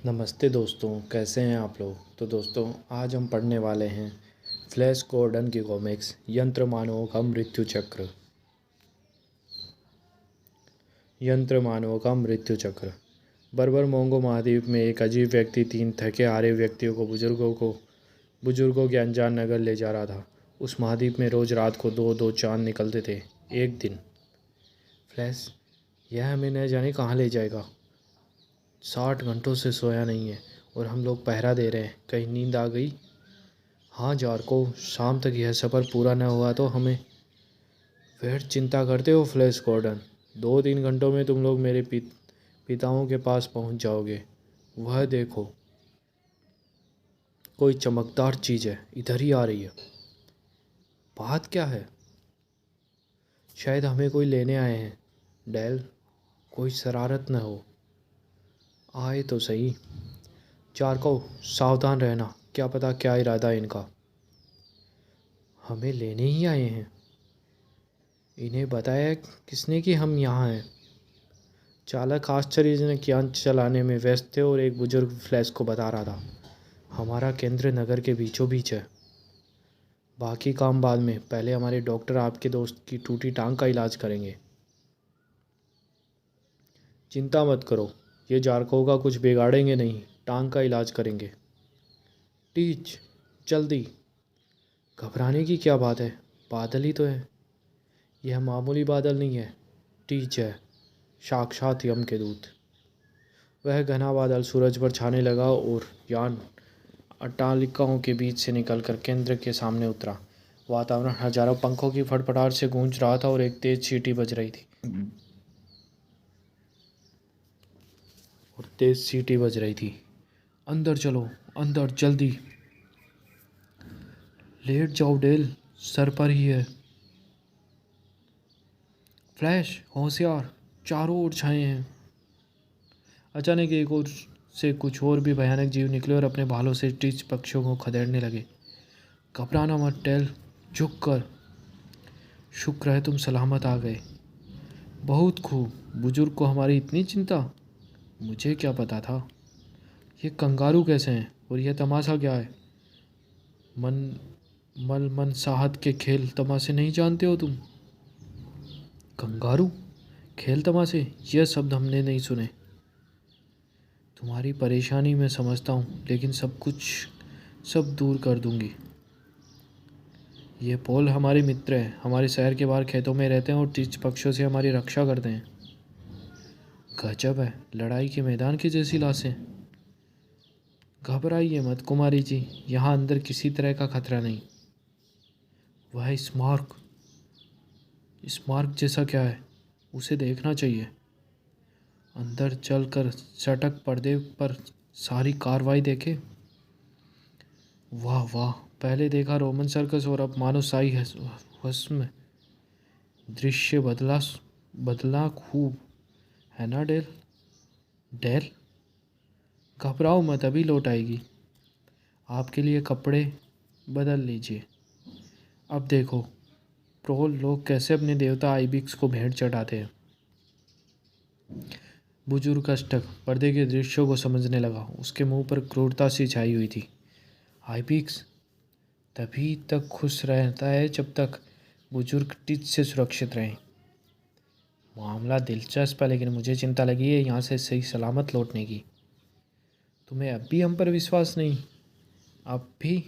नमस्ते दोस्तों, कैसे हैं आप लोग। तो दोस्तों, आज हम पढ़ने वाले हैं फ्लैश गॉर्डन की कॉमिक्स यंत्र मानवों का मृत्यु चक्र। यंत्र मानवों का मृत्यु चक्र। बर्बर मोंगो महाद्वीप में एक अजीब व्यक्ति तीन थके हारे व्यक्तियों को बुजुर्गों के अनजान नगर ले जा रहा था। उस महाद्वीप में रोज रात को दो दो चांद निकलते थे। एक दिन फ्लैश, यह हमें न जाने कहाँ ले जाएगा। 60 घंटों से सोया नहीं है और हम लोग पहरा दे रहे हैं। कहीं नींद आ गई? हाँ जारको, शाम तक यह सफ़र पूरा न हुआ तो हमें। फिर चिंता करते हो फ्लैश गॉर्डन? 2-3 घंटों में तुम लोग मेरे पिताओं के पास पहुंच जाओगे। वह देखो, कोई चमकदार चीज़ है, इधर ही आ रही है। बात क्या है? शायद हमें कोई लेने आए हैं। डेल, कोई शरारत न हो। आए तो सही। जारको, सावधान रहना, क्या पता क्या इरादा है इनका। हमें लेने ही आए हैं? इन्हें बताया किसने कि हम यहाँ हैं? चालक आश्चर्यजनक यान चलाने में व्यस्त थे और एक बुजुर्ग फ्लैश को बता रहा था, हमारा केंद्र नगर के बीचों बीच है। बाकी काम बाद में, पहले हमारे डॉक्टर आपके दोस्त की टूटी टांग का इलाज करेंगे। चिंता मत करो, ये जारकों का कुछ बिगाड़ेंगे नहीं, टांग का इलाज करेंगे। टीच, जल्दी। घबराने की क्या बात है, बादल ही तो है। यह मामूली बादल नहीं है, टीच है, साक्षात यम के दूत। वह घना बादल सूरज पर छाने लगा और यान अट्टालिकाओं के बीच से निकलकर केंद्र के सामने उतरा। वातावरण हजारों पंखों की फड़फड़ाहट से गूंज रहा था और एक तेज सीटी बज रही थी। अंदर चलो, अंदर जल्दी। लेट जाओ डेल, सर पर ही है। फ्लैश, होशियार, चारों ओर छाए हैं। अचानक एक ओर से कुछ और भी भयानक जीव निकले और अपने भालों से टीच पक्षियों को खदेड़ने लगे। घबराना मत टेल, झुक कर। शुक्र है तुम सलामत आ गए। बहुत खूब। बुजुर्ग को हमारी इतनी चिंता? मुझे क्या पता था। ये कंगारू कैसे हैं और यह तमाशा क्या है? मन साहत के खेल तमाशे नहीं जानते हो तुम? कंगारू खेल तमाशे, यह शब्द हमने नहीं सुने। तुम्हारी परेशानी मैं समझता हूँ, लेकिन सब दूर कर दूंगी। ये पोल हमारे मित्र हैं, हमारे शहर के बाहर खेतों में रहते हैं और तीज पक्षियों से हमारी रक्षा करते हैं। गजब है, लड़ाई के मैदान की जैसी लाशें। घबराइए मत कुमारी जी, यहाँ अंदर किसी तरह का खतरा नहीं। वह स्मारक जैसा क्या है? उसे देखना चाहिए। अंदर चलकर सटक पर्दे पर सारी कार्रवाई देखे। वाह वाह, पहले देखा रोमन सर्कस और अब मानो शाही भस्म। दृश्य बदला खूब है ना डेल? डेल, घबराओ मत, अभी लौट आएगी। आपके लिए कपड़े बदल लीजिए। अब देखो प्रोल लोग कैसे अपने देवता आइबिक्स को भेंट चढ़ाते हैं। बुजुर्ग अष्टक पर्दे के दृश्यों को समझने लगा। उसके मुंह पर क्रूरता सी छाई हुई थी। आइबिक्स तभी तक खुश रहता है जब तक बुजुर्ग टिच से सुरक्षित रहें। मामला दिलचस्प है, लेकिन मुझे चिंता लगी है यहाँ से सही सलामत लौटने की। तुम्हें अब भी हम पर विश्वास नहीं? अब भी?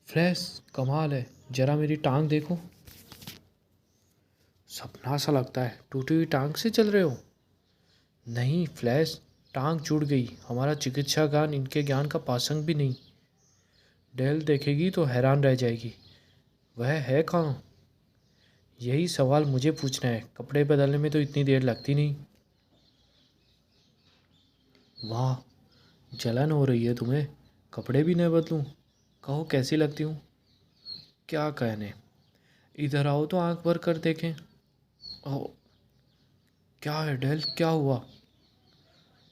फ्लैश, कमाल है, जरा मेरी टांग देखो। सपना सा लगता है, टूटी हुई टांग से चल रहे हो? नहीं फ्लैश, टांग जुड़ गई। हमारा चिकित्सा ज्ञान इनके ज्ञान का पासंग भी नहीं। डेल देखेगी तो हैरान रह जाएगी। वह है कहाँ? यही सवाल मुझे पूछना है। कपड़े बदलने में तो इतनी देर लगती नहीं। वाह, जलन हो रही है तुम्हें? कपड़े भी नहीं बदलूं? कहो कैसी लगती हूँ? क्या कहने। इधर आओ तो आंख भर कर देखें। ओ, क्या है डेल, क्या हुआ?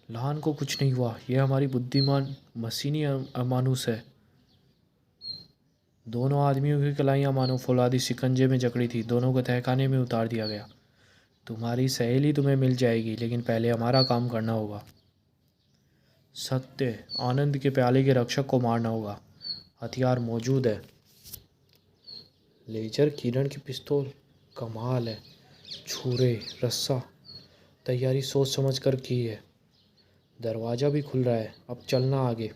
लहान को कुछ नहीं हुआ, यह हमारी बुद्धिमान मशीनी अमानुष है। दोनों आदमियों की कलाइयाँ मानो फौलादी शिकंजे में जकड़ी थी। दोनों को तहखाने में उतार दिया गया। तुम्हारी सहेली तुम्हें मिल जाएगी, लेकिन पहले हमारा काम करना होगा। सत्य, आनंद के प्याले के रक्षक को मारना होगा। हथियार मौजूद है। लेजर किरण की पिस्तौल, कमाल है। छुरे, रस्सा, तैयारी सोच समझ कर की है। दरवाज़ा भी खुल रहा है, अब चलना आगे।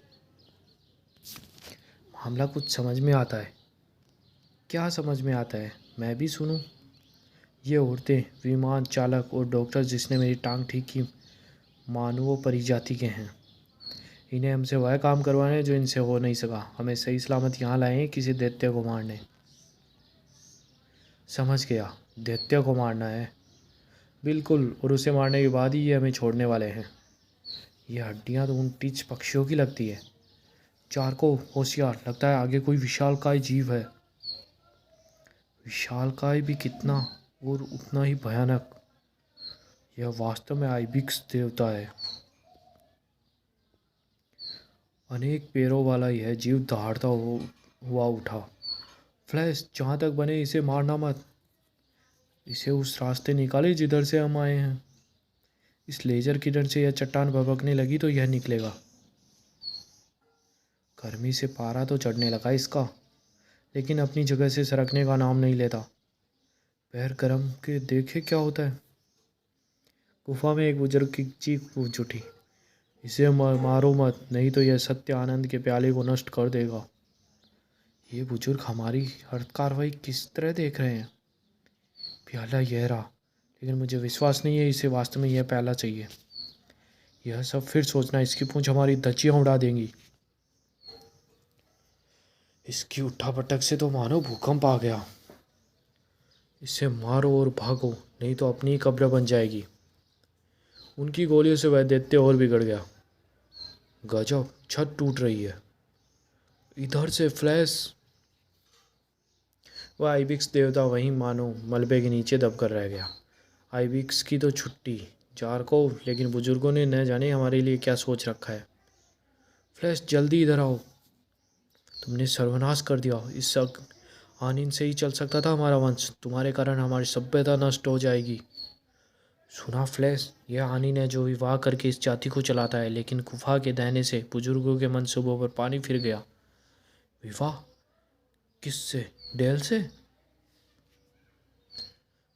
मामला कुछ समझ में आता है। क्या समझ में आता है? मैं भी सुनूं। ये औरतें, विमान चालक और डॉक्टर जिसने मेरी टांग ठीक की मानवों परिजाति के हैं। इन्हें हमसे वह काम करवाना है जो इनसे हो नहीं सका। हमें सही सलामत यहाँ लाए हैं किसी दैत्य को मारने। समझ गया, दैत्य को मारना है। बिल्कुल, और उसे मारने के बाद ही ये हमें छोड़ने वाले हैं। ये हड्डियाँ तो उन टीच पक्षियों की लगती है। चारको, होशियार, लगता है आगे कोई विशालकाय जीव है। विशालकाय भी कितना और उतना ही भयानक। यह वास्तव में आइबिक्स देवता है। अनेक पैरों वाला यह जीव दहाड़ता हुआ उठा। फ्लैश, जहाँ तक बने इसे मारना मत। इसे उस रास्ते निकाले जिधर से हम आए हैं। इस लेजर किरण से यह चट्टान भभकने लगी तो यह निकलेगा। गर्मी से पारा तो चढ़ने लगा इसका, लेकिन अपनी जगह से सरकने का नाम नहीं लेता। पैर गरम के देखे क्या होता है। गुफा में एक बुजुर्ग की चीख गूंज उठी। इसे मारो मत, नहीं तो यह सत्य आनंद के प्याले को नष्ट कर देगा। ये बुजुर्ग हमारी हर कार्रवाई किस तरह देख रहे हैं। प्याला यह रहा, लेकिन मुझे विश्वास नहीं है इसे वास्तव में यह प्याला चाहिए। यह सब फिर सोचना, इसकी पूंछ हमारी धज्जियां उड़ा देंगी। इसकी उठा-पटक से तो मानो भूकंप आ गया। इसे मारो और भागो, नहीं तो अपनी ही कब्र बन जाएगी। उनकी गोलियों से वह दैत्य और बिगड़ गया। गजब, छत टूट रही है। इधर से फ्लैश। वह आइबिक्स देवता वहीं मानो मलबे के नीचे दबकर रह गया। आइबिक्स की तो छुट्टी जारको, लेकिन बुजुर्गों ने न जाने हमारे लिए क्या सोच रखा है। फ्लैश, जल्दी इधर आओ। तुमने सर्वनाश कर दिया। इस आनीन से ही चल सकता था हमारा वंश। तुम्हारे कारण हमारी सभ्यता नष्ट हो जाएगी। सुना फ्लैश, यह आनीन है जो विवाह करके इस जाति को चलाता है, लेकिन गुफा के दहने से बुजुर्गों के मनसूबों पर पानी फिर गया। विवाह? किससे? डेल से?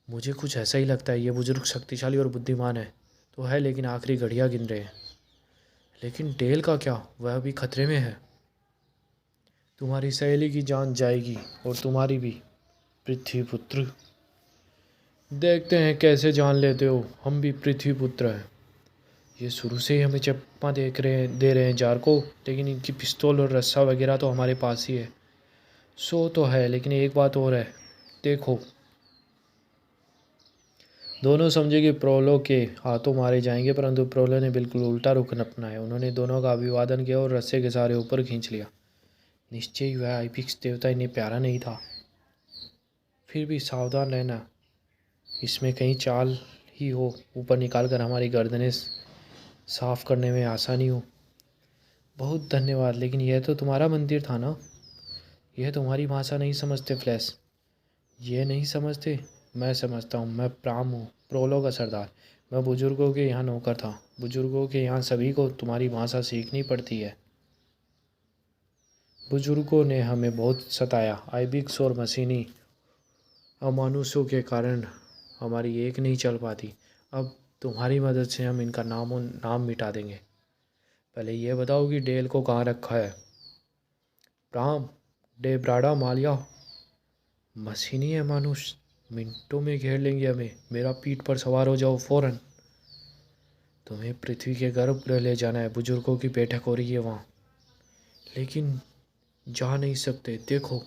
मुझे कुछ ऐसा ही लगता है। ये बुजुर्ग शक्तिशाली और बुद्धिमान है तो है, लेकिन आखिरी घड़ियां गिन रहे हैं। लेकिन डेल का क्या? वह भी खतरे में है। तुम्हारी सहेली की जान जाएगी और तुम्हारी भी, पृथ्वी पुत्र। देखते हैं कैसे जान लेते हो। हम भी पृथ्वी पुत्र हैं। ये शुरू से ही हमें चप्पा दे रहे हैं जार को, लेकिन इनकी पिस्तौल और रस्सा वगैरह तो हमारे पास ही है। सो तो है, लेकिन एक बात और है। देखो, दोनों समझे कि प्रोलो के हाथों मारे जाएंगे, परंतु प्रोलो ने बिल्कुल उल्टा रुख अपनाया। उन्होंने दोनों का अभिवादन किया और रस्से के सहारे ऊपर खींच लिया। निश्चय ही वह आइबिक्स देवता इन्हें प्यारा नहीं था। फिर भी सावधान रहना, इसमें कहीं चाल ही हो, ऊपर निकाल कर हमारी गर्दनें साफ करने में आसानी हो। बहुत धन्यवाद, लेकिन यह तो तुम्हारा मंदिर था ना। यह तुम्हारी भाषा नहीं समझते फ्लैश। ये नहीं समझते? मैं समझता हूँ। मैं प्राम हूँ, प्रोलो का सरदार। मैं बुजुर्गों के यहाँ नौकर था। बुजुर्गों के यहाँ सभी को तुम्हारी भाषा सीखनी पड़ती है। बुजुर्गों ने हमें बहुत सताया। आइबिक्स और मशीनी अमानुषों के कारण हमारी एक नहीं चल पाती। अब तुम्हारी मदद से हम इनका नाम मिटा देंगे। पहले ये बताओ कि डेल को कहाँ रखा है। प्राम, डे ब्राडा मालिया। मशीनी अमानुष मिनटों में घेर लेंगे हमें। मेरा पीठ पर सवार हो जाओ फौरन। तुम्हें पृथ्वी के गर्भगृह ले जाना है। बुजुर्गों की बैठक हो रही है वहाँ, लेकिन जा नहीं सकते। देखो,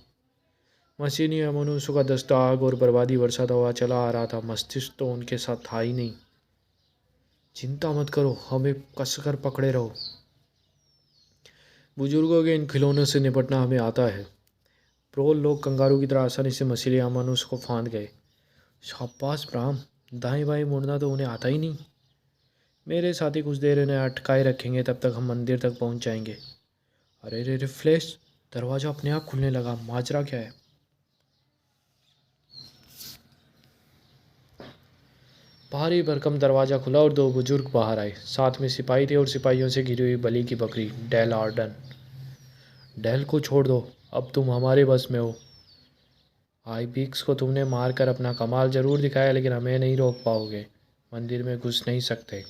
मशीनी अमानुषों का दस्ता आग और बर्बादी बरसाता हुआ चला आ रहा था। मस्तिष्क तो उनके साथ था ही नहीं। चिंता मत करो, हमें कसकर पकड़े रहो। बुजुर्गों के इन खिलौनों से निपटना हमें आता है। प्रोल लोग कंगारू की तरह आसानी से मछली अमानुष को फांद गए। शाबाश ब्राह्म, दाएं बाएं मुड़ना तो उन्हें आता ही नहीं। मेरे साथी कुछ देर इन्हें अटकाए रखेंगे, तब तक हम मंदिर तक पहुंच जाएंगे। अरे रे रे फ्लैश, दरवाज़ा अपने आप खुलने लगा। माजरा क्या है? भारी भरकम दरवाज़ा खुला और दो बुजुर्ग बाहर आए। साथ में सिपाही थे और सिपाहियों से घिरी हुई बलि की बकरी। डेल आर्डन, डेल को छोड़ दो, अब तुम हमारे बस में हो। आइबिक्स को तुमने मारकर अपना कमाल जरूर दिखाया, लेकिन हमें नहीं रोक पाओगे। मंदिर में घुस नहीं सकते।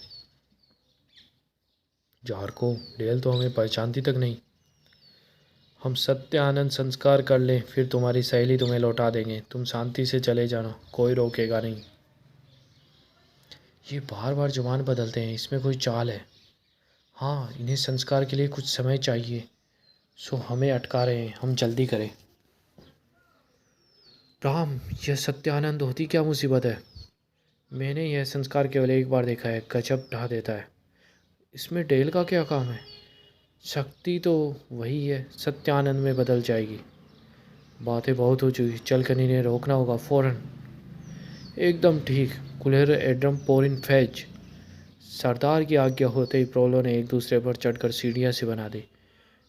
जारको, डेल तो हमें पहचानती तक नहीं। हम सत्य आनंद संस्कार कर लें, फिर तुम्हारी सहेली तुम्हें लौटा देंगे। तुम शांति से चले जाना, कोई रोकेगा नहीं। ये बार बार जुबान बदलते हैं, इसमें कोई चाल है। हाँ, इन्हें संस्कार के लिए कुछ समय चाहिए, सो हमें अटका रहे हैं। हम जल्दी करें। राम, यह सत्यानंद होती क्या मुसीबत है। मैंने यह संस्कार केवल एक बार देखा है, गजब ढा देता है। इसमें डेल का क्या काम है। शक्ति तो वही है, सत्यानंद में बदल जाएगी। बातें बहुत हो चुकी, चल कर इन्हें रोकना होगा फौरन। एकदम ठीक। कुल्हेर एड्रम पोरिन फैज। सरदार की आज्ञा होते ही प्रोलो ने एक दूसरे पर चढ़कर सीढ़ियाँ सी बना दी।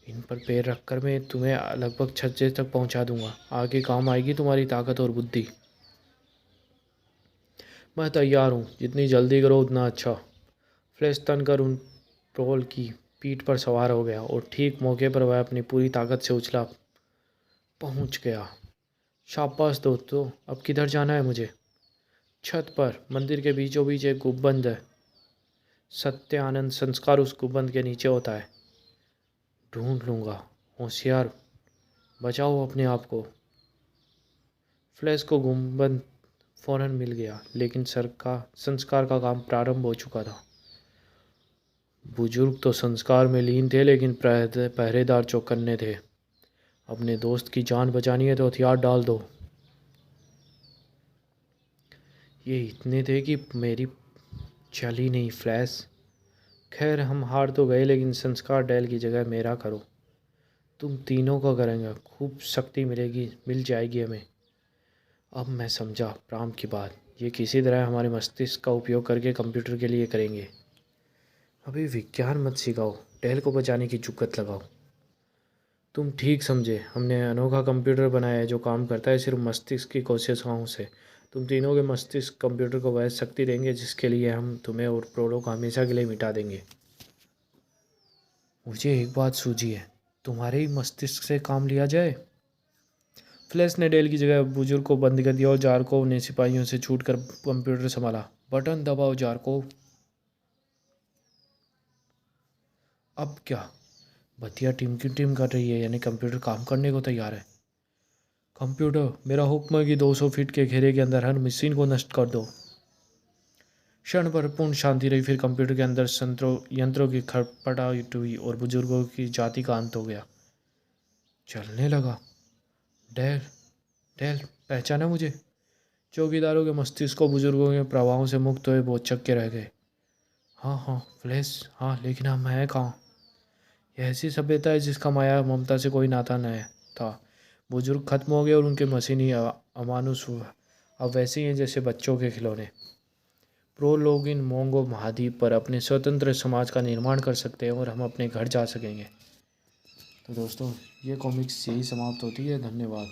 इन पर पैर रखकर मैं तुम्हें लगभग छज्जे तक पहुंचा दूंगा। आगे काम आएगी तुम्हारी ताकत और बुद्धि। मैं तैयार हूँ, जितनी जल्दी करो उतना अच्छा। फ्लैश तनकर उन प्रोल की पीठ पर सवार हो गया और ठीक मौके पर वह अपनी पूरी ताकत से उछला पहुंच गया। शाबाश दोस्तों, अब किधर जाना है मुझे। छत पर, मंदिर के बीचों बीच एक गुंबद है। सत्य आनंद संस्कार उस गुंबद के नीचे होता है। ढूंढ लूँगा, होशियार, बचाओ अपने आप को। फ्लैश को गुंबद फौरन मिल गया, लेकिन संस्कार का काम प्रारंभ हो चुका था। बुजुर्ग तो संस्कार में लीन थे, लेकिन पहरेदार चौकन्ने थे। अपने दोस्त की जान बचानी है तो हथियार डाल दो। ये इतने थे कि मेरी चली नहीं फ्लैश। खैर, हम हार तो गए, लेकिन संस्कार डेल की जगह मेरा करो। तुम तीनों का करेंगे, खूब शक्ति मिल जाएगी हमें। अब मैं समझा प्राम की बात। ये किसी तरह हमारे मस्तिष्क का उपयोग करके कंप्यूटर के लिए करेंगे। अभी विज्ञान मत सिखाओ, डेल को बचाने की जुगत लगाओ। तुम ठीक समझे, हमने अनोखा कंप्यूटर बनाया है जो काम करता है सिर्फ मस्तिष्क की कोशिकाओं से। तुम तीनों के मस्तिष्क कंप्यूटर को वह शक्ति देंगे जिसके लिए हम तुम्हें और प्रोलो को हमेशा के लिए मिटा देंगे। मुझे एक बात सूझी है, तुम्हारे ही मस्तिष्क से काम लिया जाए। फ्लैश ने डेल की जगह बुजुर्ग को बंद कर दिया और जारकोव ने सिपाहियों से छूटकर कंप्यूटर संभाला। बटन दबाओ जारकोव। अब क्या। बतिया टीम की टीम कर रही है, यानी कंप्यूटर काम करने को तैयार है। कंप्यूटर, मेरा हुक्म है कि 200 फीट के घेरे के अंदर हर मशीन को नष्ट कर दो। क्षण भर पूर्ण शांति रही, फिर कंप्यूटर के अंदर यंत्रों की खटपटाहट हुई और बुजुर्गों की जाति का अंत हो गया। चलने लगा। डेल, डेल, पहचाना मुझे। चौकीदारों के मस्तिष्क को बुजुर्गों के प्रभावों से मुक्त हुए वो चक्के रह गए। हाँ हाँ फ्लैश, हाँ, लेकिन हम हैं कहाँ। यह ऐसी सभ्यता है जिसका माया ममता से कोई नाता न था। बुजुर्ग खत्म हो गए और उनके मशीनी अमानुष अब वैसे ही हैं जैसे बच्चों के खिलौने। प्रो लोग इन मोंगो महाद्वीप पर अपने स्वतंत्र समाज का निर्माण कर सकते हैं और हम अपने घर जा सकेंगे। तो दोस्तों, ये कॉमिक्स यही समाप्त होती है। धन्यवाद।